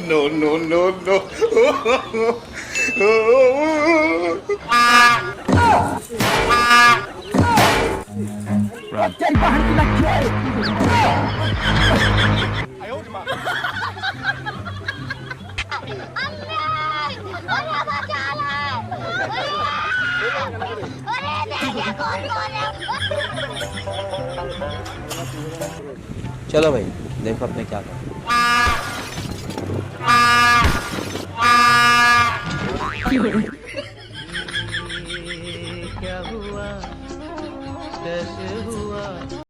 No, no, no, no. चलो भाई देखो अपने क्या करो। Fiore.